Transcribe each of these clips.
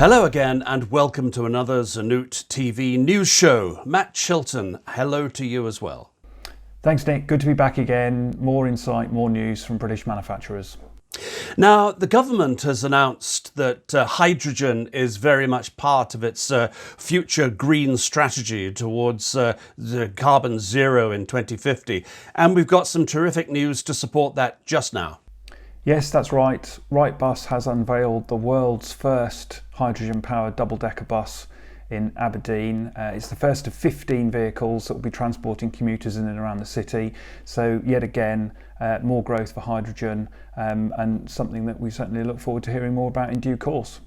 Hello again and welcome to another ZenootTV News Show. Matt Chilton, hello to you as well. Thanks, Nick. Good to be back again. More insight, more news from British manufacturers. Now, the government has announced that hydrogen is very much part of its future green strategy towards the carbon zero in 2050. And we've got some terrific news to support that just now. Yes, that's right. Wrightbus has unveiled the world's first hydrogen-powered double-decker bus in Aberdeen. It's the first of 15 vehicles that will be transporting commuters in and around the city. So yet again, more growth for hydrogen and something that we certainly look forward to hearing more about in due course.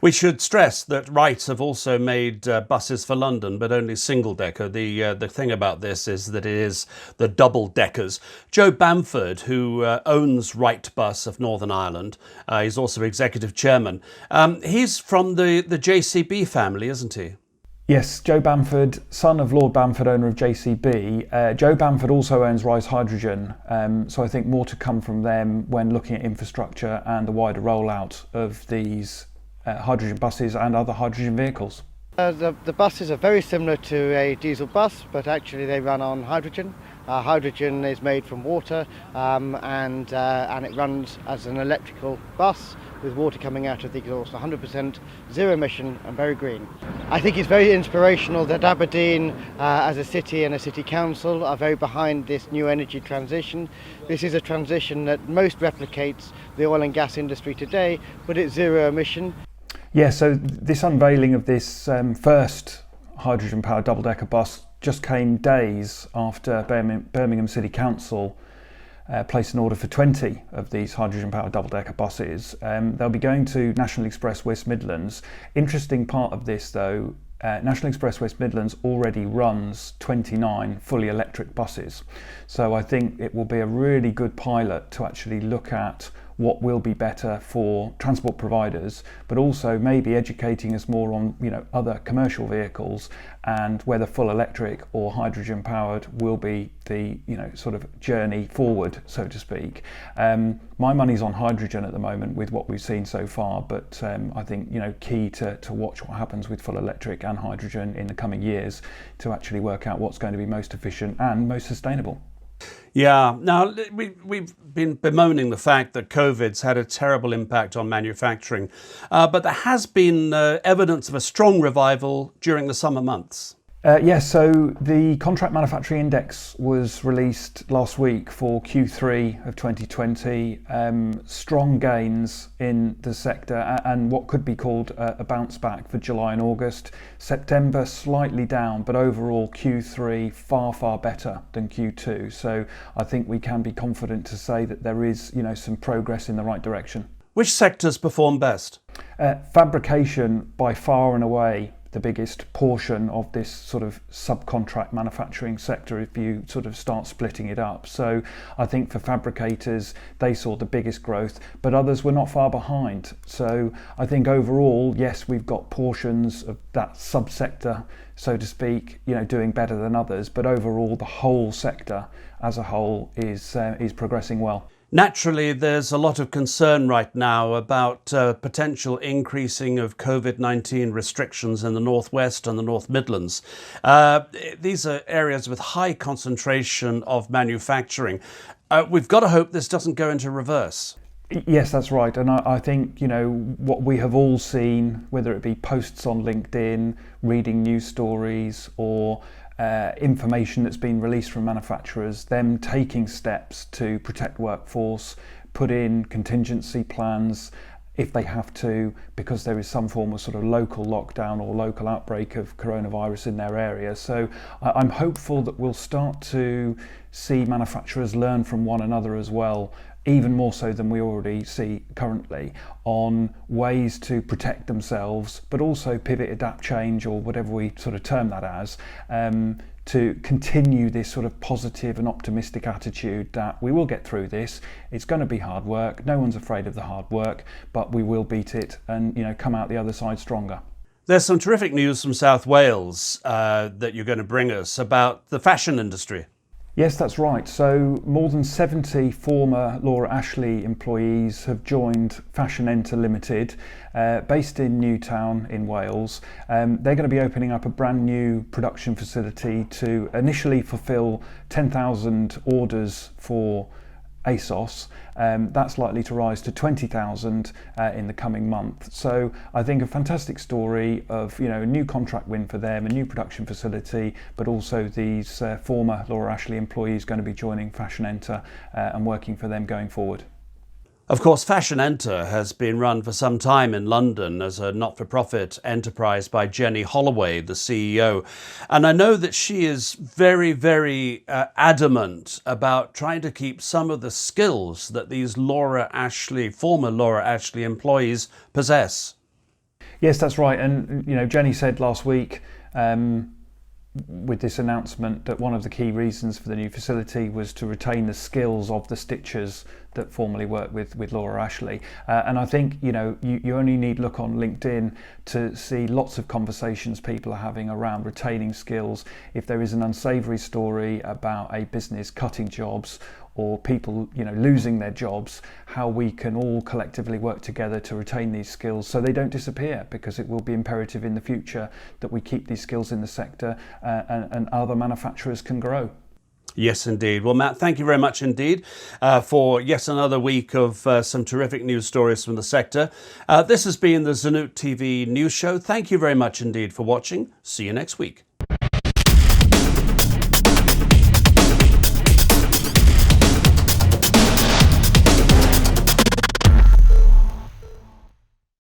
We should stress that Wright have also made buses for London, but only single-decker. The thing about this is that it is the double-deckers. Joe Bamford, who owns Wrightbus of Northern Ireland, he's also executive chairman. He's from the JCB family, isn't he? Yes, Joe Bamford, son of Lord Bamford, owner of JCB. Joe Bamford also owns Rise Hydrogen, so I think more to come from them when looking at infrastructure and the wider rollout of these hydrogen buses and other hydrogen vehicles. The buses are very similar to a diesel bus, but actually they run on hydrogen. Hydrogen is made from water and it runs as an electrical bus with water coming out of the exhaust, 100% zero emission and very green. I think it's very inspirational that Aberdeen as a city and a city council are very behind this new energy transition. This is a transition that most replicates the oil and gas industry today, but it's zero emission. Yeah, so this unveiling of this first hydrogen-powered double-decker bus just came days after Birmingham City Council placed an order for 20 of these hydrogen-powered double-decker buses. They'll be going to National Express West Midlands. Interesting part of this, though, National Express West Midlands already runs 29 fully electric buses. So I think it will be a really good pilot to actually look at what will be better for transport providers, but also maybe educating us more on other commercial vehicles and whether full electric or hydrogen powered will be the sort of journey forward, so to speak. My money's on hydrogen at the moment with what we've seen so far, but I think key to watch what happens with full electric and hydrogen in the coming years to actually work out what's going to be most efficient and most sustainable. Yeah, now we've been bemoaning the fact that COVID's had a terrible impact on manufacturing, but there has been evidence of a strong revival during the summer months. Yes, so the Contract Manufacturing Index was released last week for Q3 of 2020. Strong gains in the sector and what could be called a bounce back for July and August. September slightly down, but overall Q3 far better than Q2. So I think we can be confident to say that there is some progress in the right direction. Which sectors perform best? Fabrication by far and away the biggest portion of this sort of subcontract manufacturing sector if you sort of start splitting it up. So I think for fabricators, they saw the biggest growth, but others were not far behind. So I think overall, yes, we've got portions of that subsector, so to speak, doing better than others, but overall the whole sector as a whole is progressing well. Naturally, there's a lot of concern right now about potential increasing of COVID-19 restrictions in the Northwest and the North Midlands. These are areas with high concentration of manufacturing. We've got to hope this doesn't go into reverse. Yes, that's right. And I think, what we have all seen, whether it be posts on LinkedIn, reading news stories or information that's been released from manufacturers, them taking steps to protect workforce, put in contingency plans if they have to, because there is some form of sort of local lockdown or local outbreak of coronavirus in their area. So I'm hopeful that we'll start to see manufacturers learn from one another as well, even more so than we already see currently, on ways to protect themselves, but also pivot, adapt, change, or whatever we sort of term that as, to continue this sort of positive and optimistic attitude that we will get through this. It's going to be hard work. No one's afraid of the hard work, but we will beat it and come out the other side stronger. There's some terrific news from South Wales that you're going to bring us about the fashion industry. Yes, that's right. So more than 70 former Laura Ashley employees have joined Fashion Enter Limited, based in Newtown in Wales. They're going to be opening up a brand new production facility to initially fulfill 10,000 orders for ASOS. That's likely to rise to 20,000 in the coming month. So I think a fantastic story of, you know, a new contract win for them, a new production facility, but also these former Laura Ashley employees going to be joining Fashion Enter and working for them going forward. Of course, Fashion Enter has been run for some time in London as a not-for-profit enterprise by Jenny Holloway, the CEO. And I know that she is very, very adamant about trying to keep some of the skills that these former Laura Ashley employees possess. Yes, that's right. And, you know, Jenny said last week, with this announcement, that one of the key reasons for the new facility was to retain the skills of the stitchers that formerly worked with Laura Ashley. And I think, you know, you only need look on LinkedIn to see lots of conversations people are having around retaining skills. If there is an unsavoury story about a business cutting jobs or people, you know, losing their jobs, how we can all collectively work together to retain these skills so they don't disappear, because it will be imperative in the future that we keep these skills in the sector and other manufacturers can grow. Yes, indeed. Well, Matt, thank you very much indeed for yet another week of some terrific news stories from the sector. This has been the ZenootTV News Show. Thank you very much indeed for watching. See you next week.